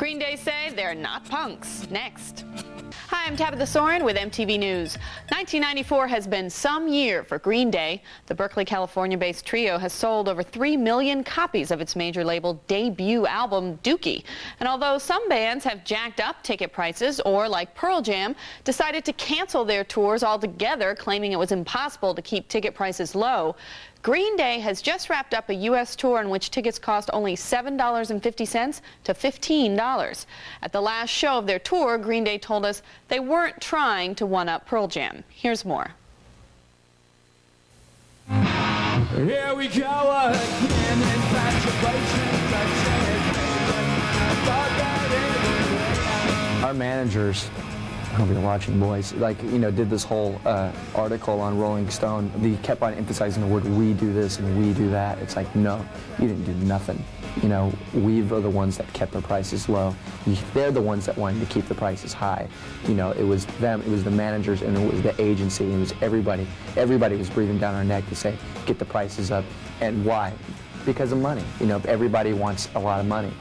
Green Day say they're not punks. Next. Hi, I'm Tabitha Soren with MTV News. 1994 has been some year for Green Day. The Berkeley, California-based trio has sold over 3 million copies of its major label debut album, Dookie. And although some bands have jacked up ticket prices or, like Pearl Jam, decided to cancel their tours altogether, claiming it was impossible to keep ticket prices low, Green Day has just wrapped up a U.S. tour in which tickets cost only $7.50 to $15. At the last show of their tour, Green Day told us they weren't trying to one-up Pearl Jam. Here's more. Here we go again, Our managers, I hope you're watching, boys, did this whole article on Rolling Stone. They kept on emphasizing the word "we do this" and "we do that." It's like, no, you didn't do nothing. You know, we were the ones that kept the prices low. They're the ones that wanted to keep the prices high. You know, it was them, it was the managers, and it was the agency, and it was everybody. Everybody was breathing down our neck to say, get the prices up. And why? Because of money. You know, everybody wants a lot of money.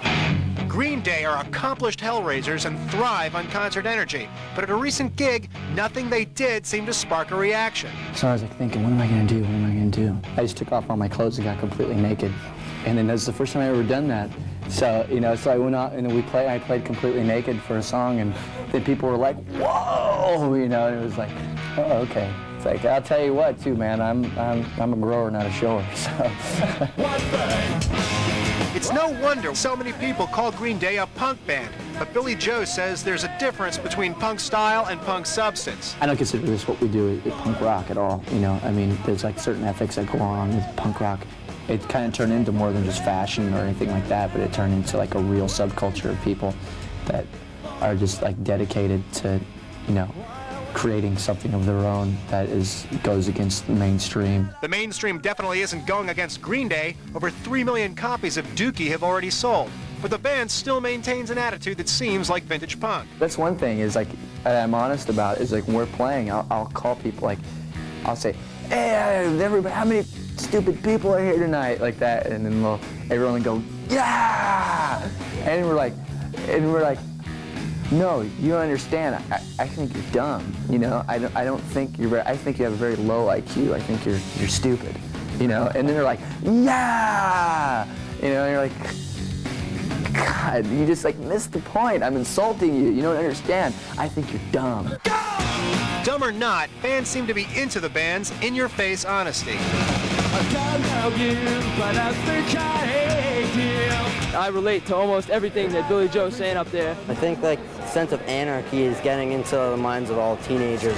Green Day are accomplished hellraisers and thrive on concert energy. But at a recent gig, nothing they did seemed to spark a reaction. So I was like thinking, what am I going to do? What am I going to do? I just took off all my clothes and got completely naked. And then that's the first time I ever done that. So, you know, so I went out and I played completely naked for a song, and then people were like, whoa, you know, and it was like, oh, okay. It's like, I'll tell you what, too, man, I'm a grower, not a shower, so. It's no wonder so many people call Green Day a punk band, but Billy Joe says there's a difference between punk style and punk substance. I don't consider this what we do punk rock at all, you know. I mean, there's like certain ethics that go on with punk rock. It kind of turned into more than just fashion or anything like that, but it turned into like a real subculture of people that are just like dedicated to, you know, creating something of their own that goes against the mainstream. The mainstream definitely isn't going against Green Day. Over 3 million copies of Dookie have already sold, but the band still maintains an attitude that seems like vintage punk. That's one thing is like I'm honest about is like when we're playing, I'll call people, like I'll say, hey, everybody, how many stupid people are here tonight, like that, and then everyone will go, yeah, and we're like, no, you don't understand. I think you're dumb. You know, I don't think you're. I think you have a very low IQ. I think you're stupid. You know, and then they're like, yeah, you know, and you're like, God, you just like missed the point. I'm insulting you. You don't understand. I think you're dumb. Dumb or not, fans seem to be into the band's in-your-face honesty. I don't know you, but I think I hate you. I relate to almost everything that Billy Joe's saying up there. I think like the sense of anarchy is getting into the minds of all teenagers.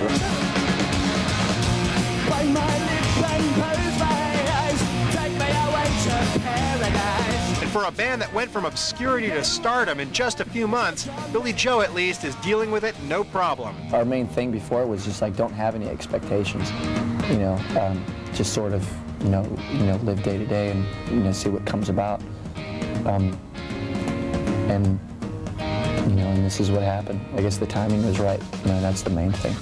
Bite my lips and close my eyes. Take me away to paradise. And for a band that went from obscurity to stardom in just a few months, Billy Joe at least is dealing with it no problem. Our main thing before was just like don't have any expectations. You know, just sort of you know live day to day and you know see what comes about. And you know, and this is what happened. I guess the timing was right. You know, that's the main thing.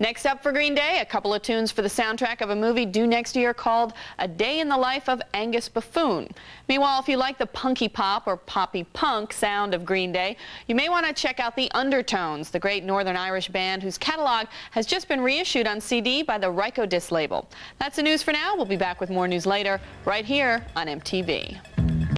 Next up for Green Day, a couple of tunes for the soundtrack of a movie due next year called A Day in the Life of Angus Buffoon. Meanwhile, if you like the punky pop or poppy punk sound of Green Day, you may want to check out the Undertones, the great Northern Irish band whose catalog has just been reissued on CD by the Rykodisc label. That's the news for now. We'll be back with more news later, right here on MTV.